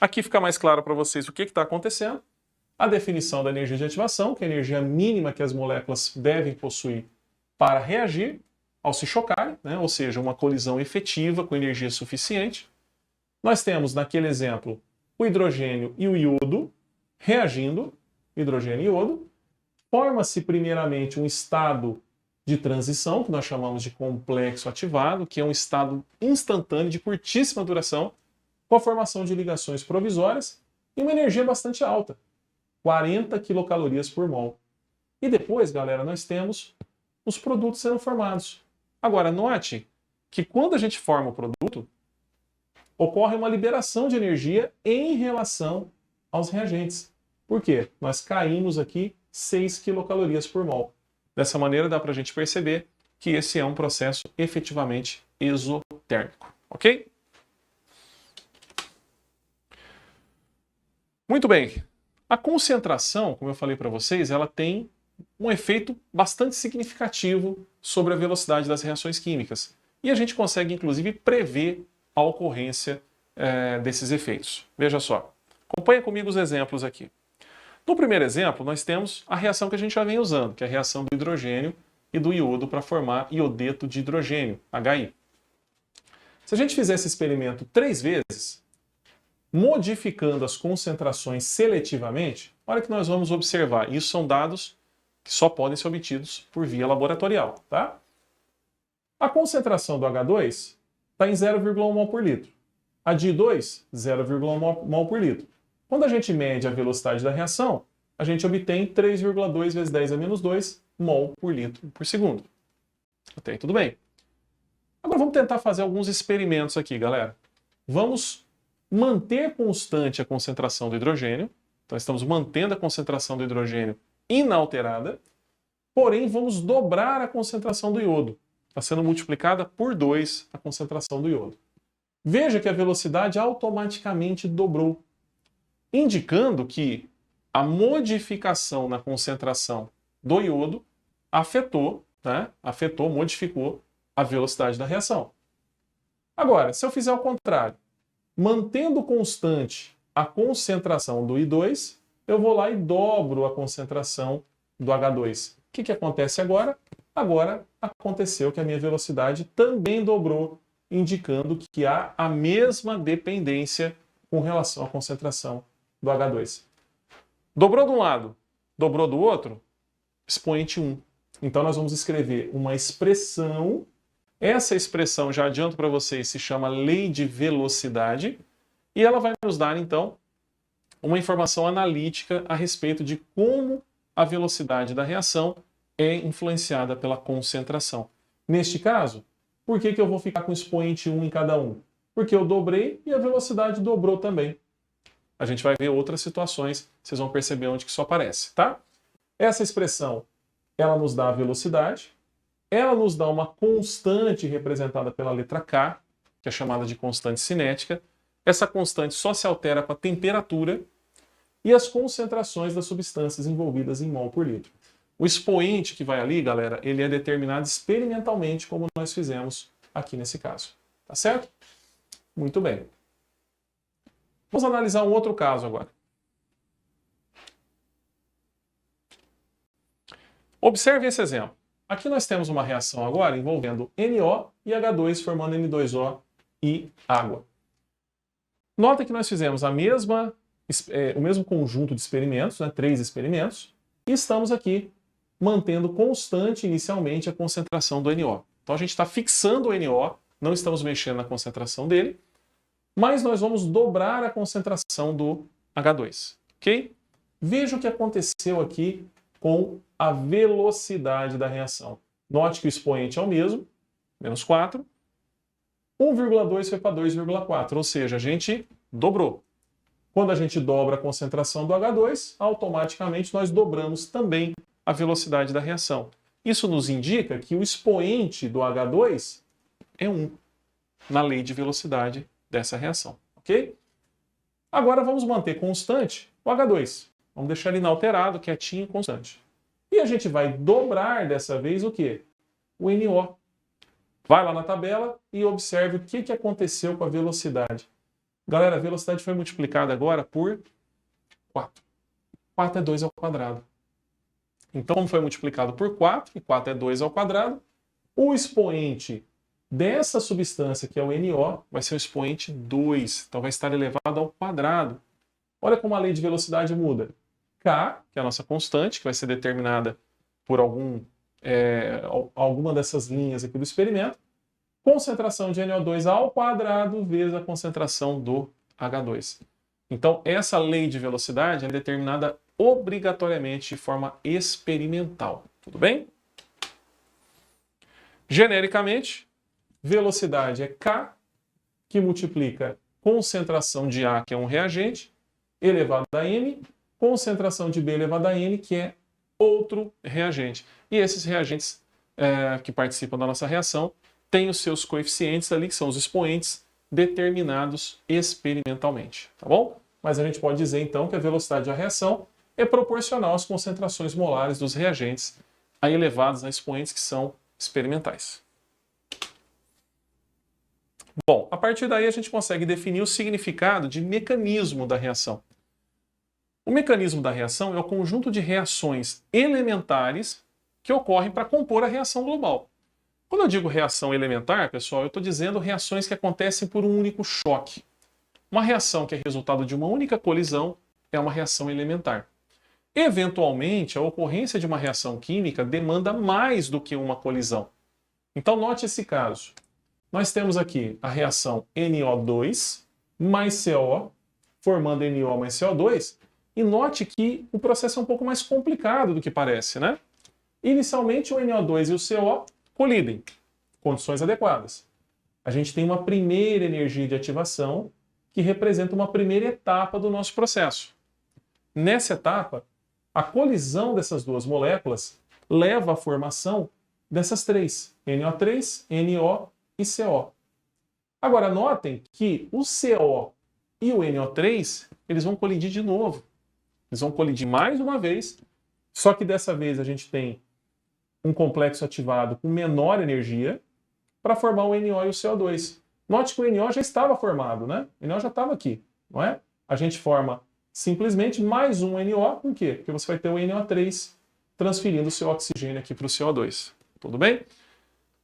Speaker 1: Aqui fica mais claro para vocês o que está acontecendo. A definição da energia de ativação, que é a energia mínima que as moléculas devem possuir para reagir ao se chocarem, né? Ou seja, uma colisão efetiva com energia suficiente. Nós temos, naquele exemplo, o hidrogênio e o iodo reagindo, hidrogênio e iodo. Forma-se primeiramente um estado de transição, que nós chamamos de complexo ativado, que é um estado instantâneo de curtíssima duração, com a formação de ligações provisórias e uma energia bastante alta, 40 quilocalorias por mol. E depois, galera, nós temos os produtos sendo formados. Agora, note que quando a gente forma o produto, ocorre uma liberação de energia em relação aos reagentes. Por quê? Nós caímos aqui 6 quilocalorias por mol. Dessa maneira dá para a gente perceber que esse é um processo efetivamente exotérmico. Ok? Muito bem. A concentração, como eu falei para vocês, ela tem um efeito bastante significativo sobre a velocidade das reações químicas. E a gente consegue, inclusive, prever a ocorrência desses efeitos. Veja só. Acompanha comigo os exemplos aqui. No primeiro exemplo, nós temos a reação que a gente já vem usando, que é a reação do hidrogênio e do iodo para formar iodeto de hidrogênio, HI. Se a gente fizer esse experimento 3 vezes, modificando as concentrações seletivamente, olha que nós vamos observar. Isso são dados que só podem ser obtidos por via laboratorial, tá? A concentração do H2 está em 0,1 mol por litro. A de I2, 0,1 mol por litro. Quando a gente mede a velocidade da reação, a gente obtém 3,2 vezes 10 a menos 2 mol por litro por segundo. Até aí tudo bem. Agora vamos tentar fazer alguns experimentos aqui, galera. Vamos manter constante a concentração do hidrogênio. Então estamos mantendo a concentração do hidrogênio inalterada, porém vamos dobrar a concentração do iodo. Está sendo multiplicada por 2 a concentração do iodo. Veja que a velocidade automaticamente dobrou, indicando que a modificação na concentração do iodo afetou, modificou a velocidade da reação. Agora, se eu fizer o contrário, mantendo constante a concentração do I2, eu vou lá e dobro a concentração do H2. O que acontece agora? Agora aconteceu que a minha velocidade também dobrou indicando que há a mesma dependência com relação à concentração do H2. Dobrou de um lado, dobrou do outro, expoente 1. Então nós vamos escrever uma expressão. Essa expressão, já adianto para vocês, se chama lei de velocidade, e ela vai nos dar, então, uma informação analítica a respeito de como a velocidade da reação é influenciada pela concentração. Neste caso, por que eu vou ficar com expoente 1 em cada um? Porque eu dobrei e a velocidade dobrou também. A gente vai ver outras situações, vocês vão perceber onde que isso aparece, tá? Essa expressão, ela nos dá a velocidade, ela nos dá uma constante representada pela letra K, que é chamada de constante cinética. Essa constante só se altera com a temperatura e as concentrações das substâncias envolvidas em mol por litro. O expoente que vai ali, galera, ele é determinado experimentalmente, como nós fizemos aqui nesse caso. Tá certo? Muito bem. Vamos analisar um outro caso agora. Observe esse exemplo. Aqui nós temos uma reação agora envolvendo NO e H2 formando N2O e água. Nota que nós fizemos o mesmo conjunto de experimentos, né, 3 experimentos, e estamos aqui mantendo constante inicialmente a concentração do NO. Então a gente está fixando o NO, não estamos mexendo na concentração dele, mas nós vamos dobrar a concentração do H2, ok? Veja o que aconteceu aqui com a velocidade da reação. Note que o expoente é o mesmo, menos 4. 1,2 foi para 2,4, ou seja, a gente dobrou. Quando a gente dobra a concentração do H2, automaticamente nós dobramos também a velocidade da reação. Isso nos indica que o expoente do H2 é 1, na lei de velocidade dessa reação, ok? Agora vamos manter constante o H2. Vamos deixar ele inalterado, quietinho e constante. E a gente vai dobrar dessa vez o quê? O NO. Vai lá na tabela e observe o que aconteceu com a velocidade. Galera, a velocidade foi multiplicada agora por 4. 4 é 2 ao quadrado. Então, como foi multiplicado por 4, e 4 é 2 ao quadrado, o expoente dessa substância, que é o NO, vai ser o expoente 2. Então, vai estar elevado ao quadrado. Olha como a lei de velocidade muda. K, que é a nossa constante, que vai ser determinada por alguma dessas linhas aqui do experimento, concentração de NO2 ao quadrado vezes a concentração do H2. Então, essa lei de velocidade é determinada obrigatoriamente de forma experimental. Tudo bem? Genericamente, velocidade é K, que multiplica concentração de A, que é um reagente, elevado a M, concentração de B elevado a N, que é outro reagente. E esses reagentes que participam da nossa reação têm os seus coeficientes ali, que são os expoentes, determinados experimentalmente, tá bom? Mas a gente pode dizer, então, que a velocidade da reação é proporcional às concentrações molares dos reagentes aí elevados a expoentes que são experimentais. Bom, a partir daí a gente consegue definir o significado de mecanismo da reação. O mecanismo da reação é o conjunto de reações elementares que ocorrem para compor a reação global. Quando eu digo reação elementar, pessoal, eu estou dizendo reações que acontecem por um único choque. Uma reação que é resultado de uma única colisão é uma reação elementar. Eventualmente, a ocorrência de uma reação química demanda mais do que uma colisão. Então, note esse caso. Nós temos aqui a reação NO2 mais CO, formando NO mais CO2, e note que o processo é um pouco mais complicado do que parece, né? Inicialmente, o NO2 e o CO colidem, condições adequadas. A gente tem uma primeira energia de ativação que representa uma primeira etapa do nosso processo. Nessa etapa, a colisão dessas duas moléculas leva à formação dessas três, NO3, NO e CO. Agora, notem que o CO e o NO3, eles vão colidir de novo. Eles vão colidir mais uma vez, só que dessa vez a gente tem um complexo ativado com menor energia para formar o NO e o CO2. Note que o NO já estava formado, né? O NO já estava aqui, não é? A gente forma simplesmente mais um NO, por quê? Porque você vai ter o NO3 transferindo o seu oxigênio aqui para o CO2. Tudo bem?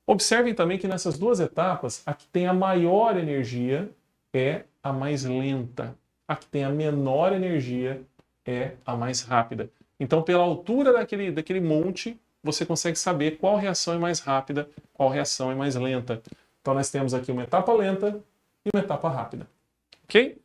Speaker 1: Observem também que nessas duas etapas, a que tem a maior energia é a mais lenta. A que tem a menor energia é a mais rápida. Então, pela altura daquele monte, você consegue saber qual reação é mais rápida, qual reação é mais lenta. Então, nós temos aqui uma etapa lenta e uma etapa rápida. Ok?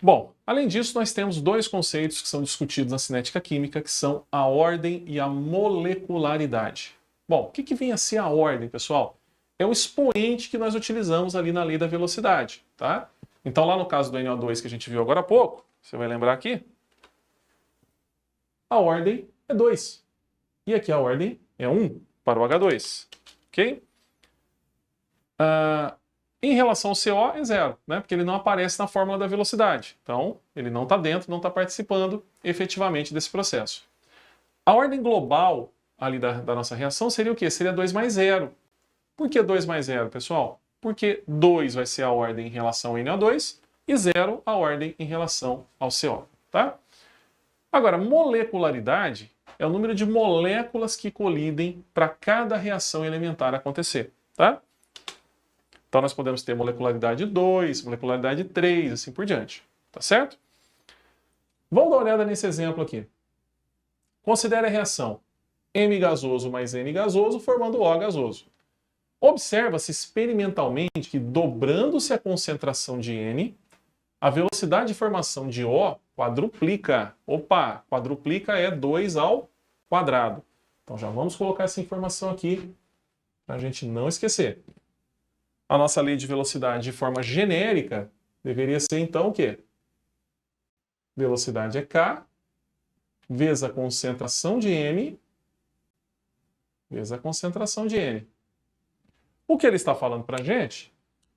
Speaker 1: Bom, além disso, nós temos dois conceitos que são discutidos na cinética química, que são a ordem e a molecularidade. Bom, o que vem a ser a ordem, pessoal? É o expoente que nós utilizamos ali na lei da velocidade, tá? Então, lá no caso do NO2 que a gente viu agora há pouco, você vai lembrar aqui, a ordem é 2. E aqui a ordem é 1 para o H2, ok? Em relação ao CO, é 0, né? Porque ele não aparece na fórmula da velocidade. Então, ele não está dentro, não está participando efetivamente desse processo. A ordem global ali da nossa reação seria o quê? Seria 2 mais 0. Por que 2 mais 0, pessoal? Porque 2 vai ser a ordem em relação ao NO2 e 0 a ordem em relação ao CO, tá? Agora, molecularidade é o número de moléculas que colidem para cada reação elementar acontecer, tá? Então, nós podemos ter molecularidade 2, molecularidade 3, assim por diante. Tá certo? Vamos dar uma olhada nesse exemplo aqui. Considere a reação M gasoso mais N gasoso formando O gasoso. Observa-se experimentalmente que, dobrando-se a concentração de N, a velocidade de formação de O quadruplica. Opa, quadruplica é 2 ao quadrado. Então, já vamos colocar essa informação aqui para a gente não esquecer. A nossa lei de velocidade de forma genérica deveria ser, então, o quê? Velocidade é K, vezes a concentração de M, vezes a concentração de N. O que ele está falando para a gente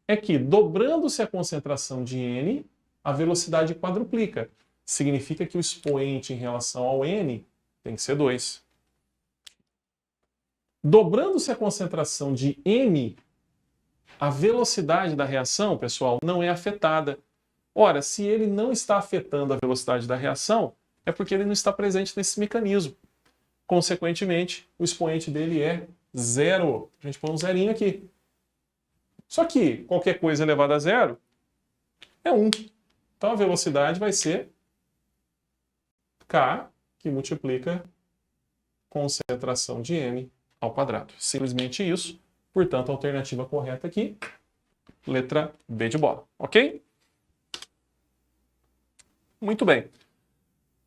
Speaker 1: é que, dobrando-se a concentração de N, a velocidade quadruplica. Significa que o expoente em relação ao N tem que ser 2. Dobrando-se a concentração de M, a velocidade da reação, pessoal, não é afetada. Ora, se ele não está afetando a velocidade da reação, é porque ele não está presente nesse mecanismo. Consequentemente, o expoente dele é 0. A gente põe um zerinho aqui. Só que qualquer coisa elevada a 0 é 1. Então a velocidade vai ser K, que multiplica concentração de M ao quadrado. Simplesmente isso. Portanto, a alternativa correta aqui, letra B de bola. Ok? Muito bem.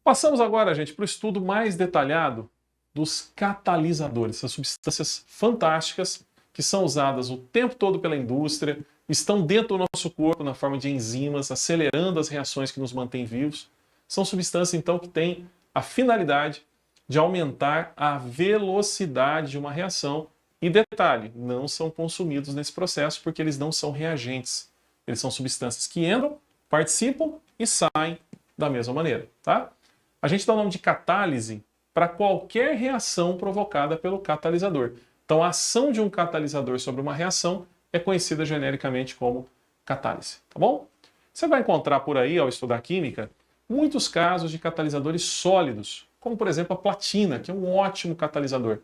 Speaker 1: Passamos agora, gente, para o estudo mais detalhado dos catalisadores, essas substâncias fantásticas que são usadas o tempo todo pela indústria, estão dentro do nosso corpo na forma de enzimas, acelerando as reações que nos mantêm vivos. São substâncias, então, que têm a finalidade de aumentar a velocidade de uma reação. E detalhe, não são consumidos nesse processo porque eles não são reagentes. Eles são substâncias que entram, participam e saem da mesma maneira, tá? A gente dá o nome de catálise para qualquer reação provocada pelo catalisador. Então, a ação de um catalisador sobre uma reação é conhecida genericamente como catálise, tá bom? Você vai encontrar por aí, ao estudar química, muitos casos de catalisadores sólidos, como por exemplo a platina, que é um ótimo catalisador.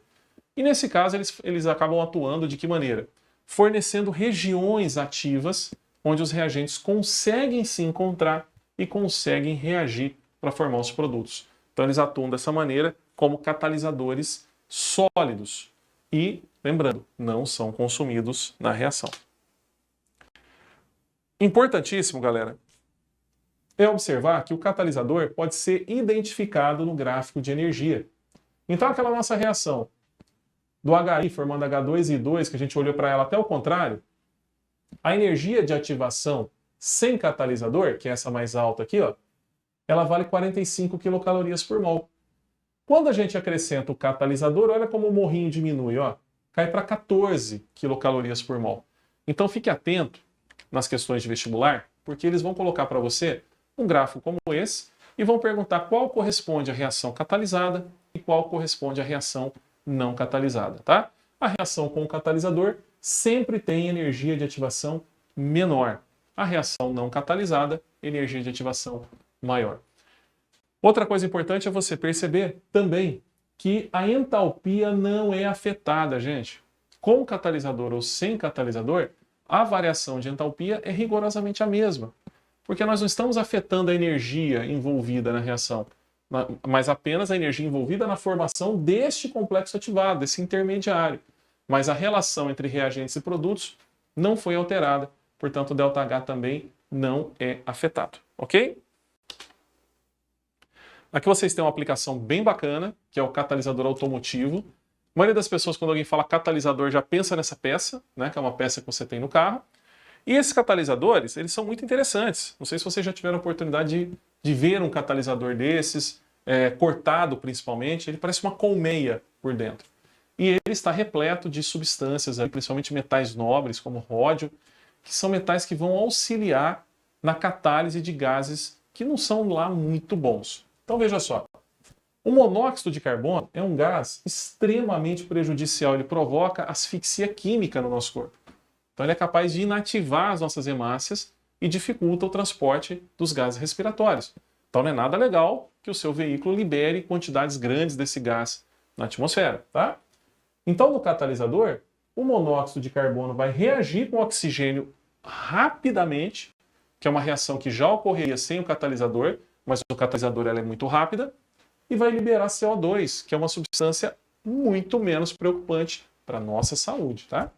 Speaker 1: E nesse caso eles acabam atuando de que maneira? Fornecendo regiões ativas onde os reagentes conseguem se encontrar e conseguem reagir para formar os produtos. Então eles atuam dessa maneira como catalisadores sólidos. E, lembrando, não são consumidos na reação. Importantíssimo, galera, é observar que o catalisador pode ser identificado no gráfico de energia. Então aquela nossa reação do HI formando H2 e I2, que a gente olhou para ela até o contrário, a energia de ativação sem catalisador, que é essa mais alta aqui, ó, ela vale 45 quilocalorias por mol. Quando a gente acrescenta o catalisador, olha como o morrinho diminui, ó, cai para 14 quilocalorias por mol. Então fique atento nas questões de vestibular, porque eles vão colocar para você um gráfico como esse e vão perguntar qual corresponde à reação catalisada e qual corresponde à reação não catalisada, tá? A reação com o catalisador sempre tem energia de ativação menor. A reação não catalisada, energia de ativação maior. Outra coisa importante é você perceber também que a entalpia não é afetada, gente. Com catalisador ou sem catalisador, a variação de entalpia é rigorosamente a mesma. Porque nós não estamos afetando a energia envolvida na reação, mas apenas a energia envolvida na formação deste complexo ativado, desse intermediário. Mas a relação entre reagentes e produtos não foi alterada, portanto o ΔH também não é afetado, ok? Aqui vocês têm uma aplicação bem bacana, que é o catalisador automotivo. A maioria das pessoas, quando alguém fala catalisador, já pensa nessa peça, né, que é uma peça que você tem no carro. E esses catalisadores, eles são muito interessantes. Não sei se vocês já tiveram a oportunidade de ver um catalisador desses, cortado principalmente. Ele parece uma colmeia por dentro. E ele está repleto de substâncias, principalmente metais nobres, como ródio, que são metais que vão auxiliar na catálise de gases que não são lá muito bons. Então veja só, o monóxido de carbono é um gás extremamente prejudicial. Ele provoca asfixia química no nosso corpo. Então ele é capaz de inativar as nossas hemácias e dificulta o transporte dos gases respiratórios. Então não é nada legal que o seu veículo libere quantidades grandes desse gás na atmosfera, tá? Então no catalisador, o monóxido de carbono vai reagir com o oxigênio rapidamente, que é uma reação que já ocorreria sem o catalisador, mas o catalisador ela é muito rápida, e vai liberar CO2, que é uma substância muito menos preocupante para a nossa saúde, tá?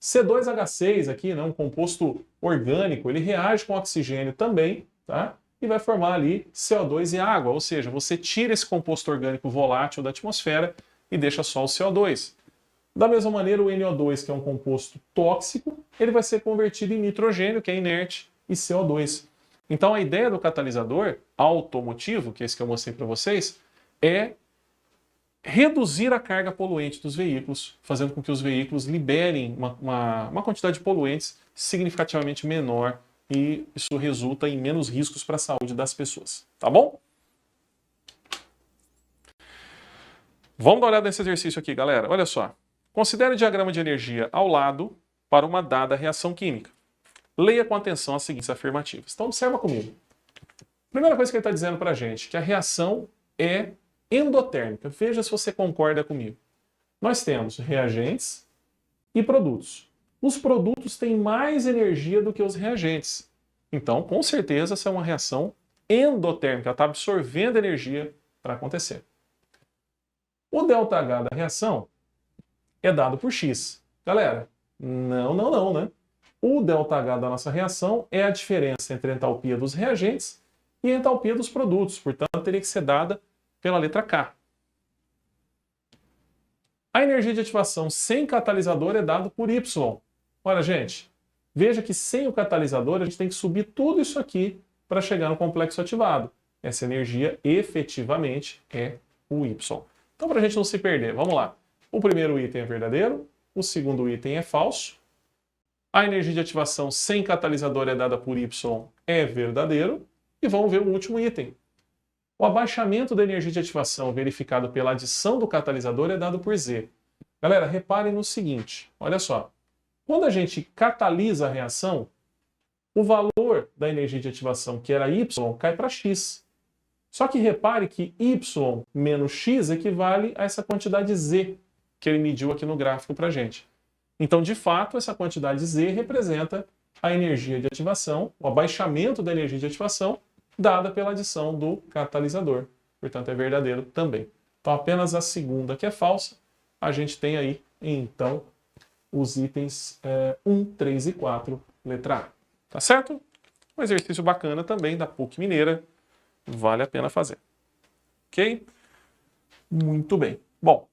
Speaker 1: C2H6 aqui, né, um composto orgânico, ele reage com oxigênio também, tá? E vai formar ali CO2 e água, ou seja, você tira esse composto orgânico volátil da atmosfera e deixa só o CO2. Da mesma maneira, o NO2, que é um composto tóxico, ele vai ser convertido em nitrogênio, que é inerte, e CO2. Então a ideia do catalisador automotivo, que é esse que eu mostrei para vocês, é reduzir a carga poluente dos veículos, fazendo com que os veículos liberem uma quantidade de poluentes significativamente menor e isso resulta em menos riscos para a saúde das pessoas. Tá bom? Vamos dar uma olhada nesse exercício aqui, galera. Olha só. Considere o diagrama de energia ao lado para uma dada reação química. Leia com atenção as seguintes afirmativas. Então observa comigo. Primeira coisa que ele está dizendo para a gente, que a reação é endotérmica. Veja se você concorda comigo. Nós temos reagentes e produtos. Os produtos têm mais energia do que os reagentes. Então, com certeza, essa é uma reação endotérmica. Ela está absorvendo energia para acontecer. O ΔH da reação é dado por X. Galera, não, né? O ΔH da nossa reação é a diferença entre a entalpia dos reagentes e a entalpia dos produtos. Portanto, teria que ser dada pela letra K. A energia de ativação sem catalisador é dada por Y. Olha, gente, veja que sem o catalisador a gente tem que subir tudo isso aqui para chegar no complexo ativado. Essa energia efetivamente é o Y. Então, para a gente não se perder, vamos lá. O primeiro item é verdadeiro, o segundo item é falso. A energia de ativação sem catalisador é dada por Y é verdadeiro. E vamos ver o último item. O abaixamento da energia de ativação verificado pela adição do catalisador é dado por Z. Galera, reparem no seguinte, olha só. Quando a gente catalisa a reação, o valor da energia de ativação, que era Y, cai para X. Só que repare que Y menos X equivale a essa quantidade Z que ele mediu aqui no gráfico para a gente. Então, de fato, essa quantidade Z representa a energia de ativação, o abaixamento da energia de ativação, dada pela adição do catalisador. Portanto, é verdadeiro também. Então, apenas a segunda, que é falsa, a gente tem aí, então, os itens 1, 3 e 4, letra A. Tá certo? Um exercício bacana também da PUC Mineira. Vale a pena fazer. Ok? Muito bem. Bom,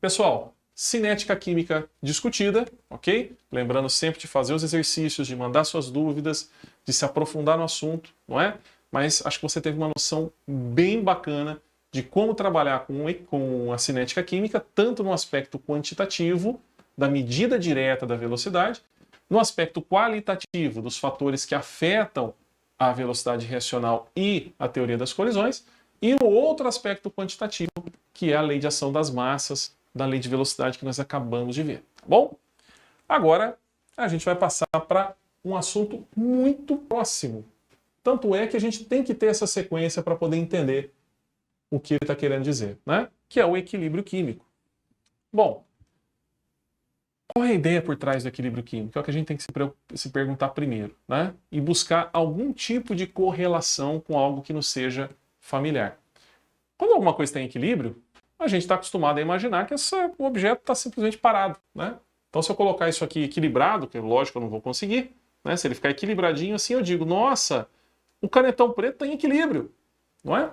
Speaker 1: pessoal, cinética química discutida, ok? Lembrando sempre de fazer os exercícios, de mandar suas dúvidas, de se aprofundar no assunto, não é? Mas acho que você teve uma noção bem bacana de como trabalhar com a cinética química, tanto no aspecto quantitativo, da medida direta da velocidade, no aspecto qualitativo, dos fatores que afetam a velocidade reacional e a teoria das colisões, e no outro aspecto quantitativo, que é a lei de ação das massas, da lei de velocidade que nós acabamos de ver. Tá bom? Agora, a gente vai passar para um assunto muito próximo. Tanto é que a gente tem que ter essa sequência para poder entender o que ele está querendo dizer, né? Que é o equilíbrio químico. Bom, qual é a ideia por trás do equilíbrio químico? É o que a gente tem que se perguntar primeiro, né? E buscar algum tipo de correlação com algo que nos seja familiar. Quando alguma coisa tem equilíbrio, a gente está acostumado a imaginar que o objeto está simplesmente parado, né? Então, se eu colocar isso aqui equilibrado, que lógico eu não vou conseguir, né? Se ele ficar equilibradinho assim, eu digo, nossa, o canetão preto tem equilíbrio, não é?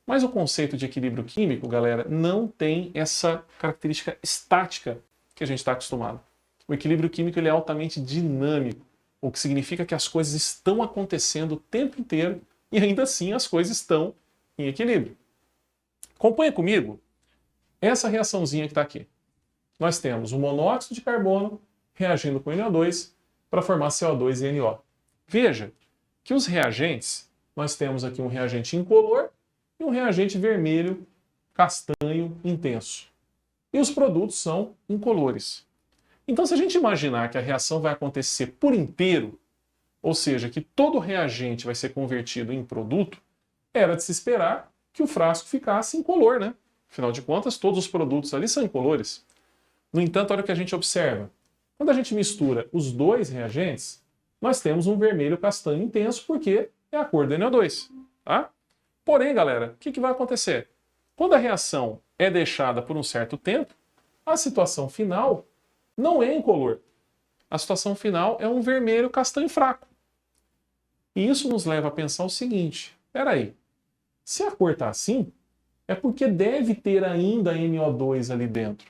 Speaker 1: Mas o conceito de equilíbrio químico, galera, não tem essa característica estática que a gente está acostumado. O equilíbrio químico ele é altamente dinâmico, o que significa que as coisas estão acontecendo o tempo inteiro e ainda assim as coisas estão em equilíbrio. Acompanha comigo essa reaçãozinha que está aqui. Nós temos o monóxido de carbono reagindo com NO2 para formar CO2 e NO. Veja que os reagentes, nós temos aqui um reagente incolor e um reagente vermelho, castanho, intenso. E os produtos são incolores. Então, se a gente imaginar que a reação vai acontecer por inteiro, ou seja, que todo reagente vai ser convertido em produto, era de se esperar que o frasco ficasse incolor, né? Afinal de contas, todos os produtos ali são incolores. No entanto, olha o que a gente observa. Quando a gente mistura os dois reagentes, nós temos um vermelho castanho intenso, porque é a cor do NO2. Tá? Porém, galera, o que vai acontecer? Quando a reação é deixada por um certo tempo, a situação final não é incolor. A situação final é um vermelho castanho fraco. E isso nos leva a pensar o seguinte, peraí, se a cor está assim, é porque deve ter ainda NO2 ali dentro.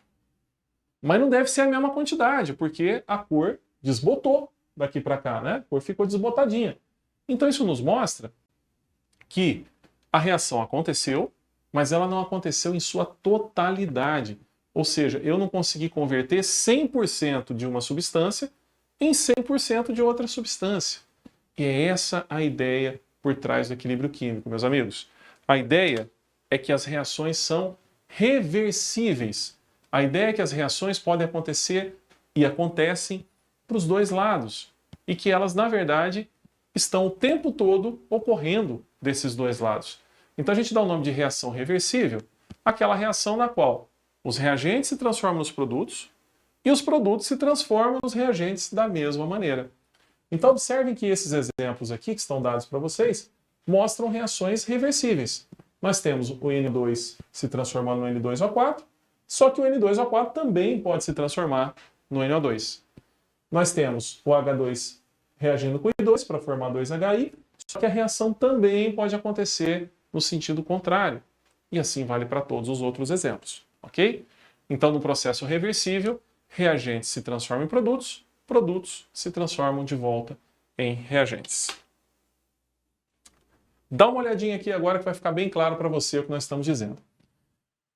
Speaker 1: Mas não deve ser a mesma quantidade, porque a cor desbotou daqui para cá, né? A cor ficou desbotadinha. Então isso nos mostra que a reação aconteceu, mas ela não aconteceu em sua totalidade. Ou seja, eu não consegui converter 100% de uma substância em 100% de outra substância. E é essa a ideia por trás do equilíbrio químico, meus amigos. A ideia é que as reações são reversíveis. A ideia é que as reações podem acontecer e acontecem para os dois lados. E que elas, na verdade, estão o tempo todo ocorrendo desses dois lados. Então a gente dá o nome de reação reversível àquela reação na qual os reagentes se transformam nos produtos e os produtos se transformam nos reagentes da mesma maneira. Então observem que esses exemplos aqui que estão dados para vocês mostram reações reversíveis. Nós temos o N2 se transformando no N2O4, só que o N2O4 também pode se transformar no NO2. Nós temos o H2 reagindo com o I2 para formar 2HI, só que a reação também pode acontecer no sentido contrário. E assim vale para todos os outros exemplos, ok? Então, no processo reversível, reagentes se transformam em produtos, produtos se transformam de volta em reagentes. Dá uma olhadinha aqui agora que vai ficar bem claro para você o que nós estamos dizendo.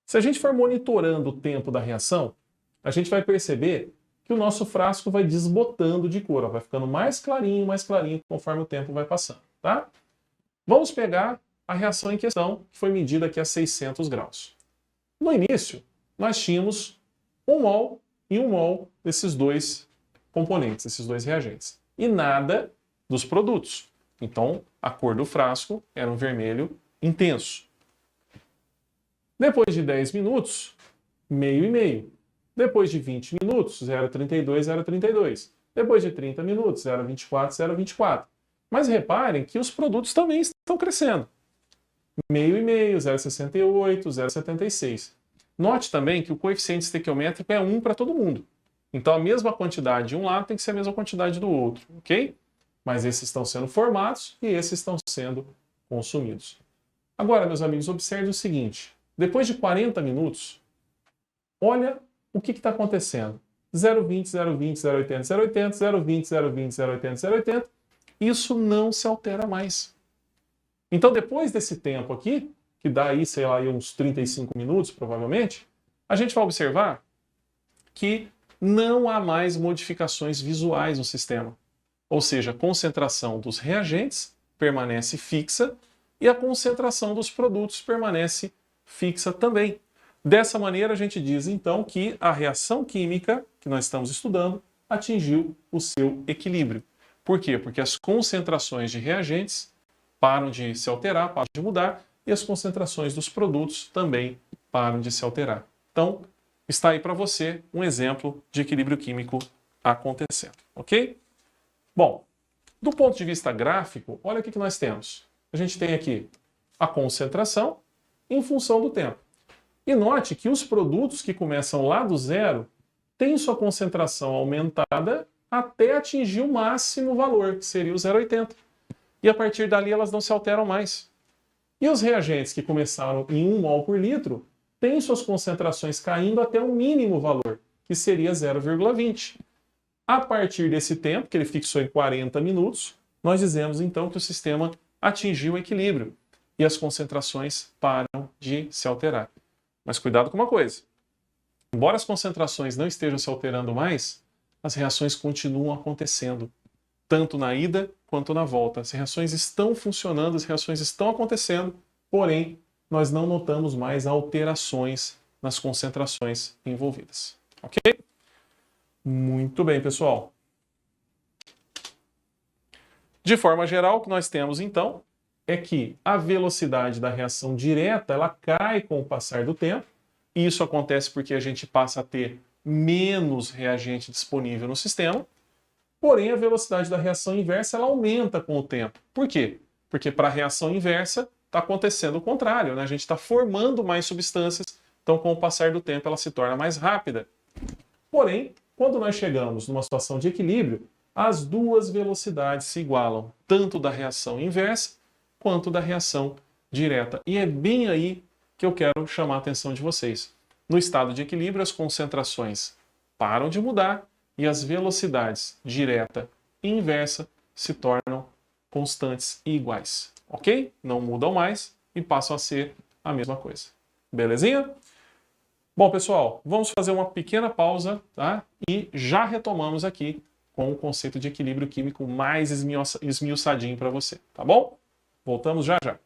Speaker 1: Se a gente for monitorando o tempo da reação, a gente vai perceber que o nosso frasco vai desbotando de cor, ó, vai ficando mais clarinho conforme o tempo vai passando, tá? Vamos pegar a reação em questão, que foi medida aqui a 600 graus. No início, nós tínhamos 1 mol e 1 mol desses dois componentes, esses dois reagentes, e nada dos produtos. Então, a cor do frasco era um vermelho intenso. Depois de 10 minutos, meio e meio. Depois de 20 minutos, 0,32, 0,32. Depois de 30 minutos, 0,24, 0,24. Mas reparem que os produtos também estão crescendo. Meio e meio, 0,68, 0,76. Note também que o coeficiente estequiométrico é 1 para todo mundo. Então a mesma quantidade de um lado tem que ser a mesma quantidade do outro, ok? Mas esses estão sendo formados e esses estão sendo consumidos. Agora, meus amigos, observe o seguinte. Depois de 40 minutos, olha o que está acontecendo. 0,20, 0,20, 0,80, 0,80, 0,20, 0,20, 0,80, 0,80. Isso não se altera mais. Então, depois desse tempo aqui, que dá aí, sei lá, uns 35 minutos, provavelmente, a gente vai observar que não há mais modificações visuais no sistema. Ou seja, a concentração dos reagentes permanece fixa e a concentração dos produtos permanece fixa também. Dessa maneira, a gente diz, então, que a reação química que nós estamos estudando atingiu o seu equilíbrio. Por quê? Porque as concentrações de reagentes param de se alterar, param de mudar, e as concentrações dos produtos também param de se alterar. Então, está aí para você um exemplo de equilíbrio químico acontecendo, ok? Bom, do ponto de vista gráfico, olha o que nós temos. A gente tem aqui a concentração em função do tempo. E note que os produtos que começam lá do zero têm sua concentração aumentada até atingir o máximo valor, que seria o 0,80. E a partir dali elas não se alteram mais. E os reagentes que começaram em 1 mol por litro têm suas concentrações caindo até o mínimo valor, que seria 0,20. A partir desse tempo, que ele fixou em 40 minutos, nós dizemos então que o sistema atingiu o equilíbrio e as concentrações param de se alterar. Mas cuidado com uma coisa. Embora as concentrações não estejam se alterando mais, as reações continuam acontecendo, tanto na ida quanto na volta. As reações estão funcionando, as reações estão acontecendo, porém, nós não notamos mais alterações nas concentrações envolvidas. Ok? Muito bem, pessoal. De forma geral, o que nós temos, então, é que a velocidade da reação direta ela cai com o passar do tempo, e isso acontece porque a gente passa a ter menos reagente disponível no sistema, porém a velocidade da reação inversa ela aumenta com o tempo. Por quê? Porque para a reação inversa está acontecendo o contrário, né? A gente está formando mais substâncias, então com o passar do tempo ela se torna mais rápida. Porém, quando nós chegamos numa situação de equilíbrio, as duas velocidades se igualam, tanto da reação inversa quanto da reação direta. E é bem aí que eu quero chamar a atenção de vocês. No estado de equilíbrio, as concentrações param de mudar e as velocidades direta e inversa se tornam constantes e iguais. Ok? Não mudam mais e passam a ser a mesma coisa. Belezinha? Bom, pessoal, vamos fazer uma pequena pausa, tá? E já retomamos aqui com o conceito de equilíbrio químico mais esmiuçadinho para você, tá bom? Voltamos já já.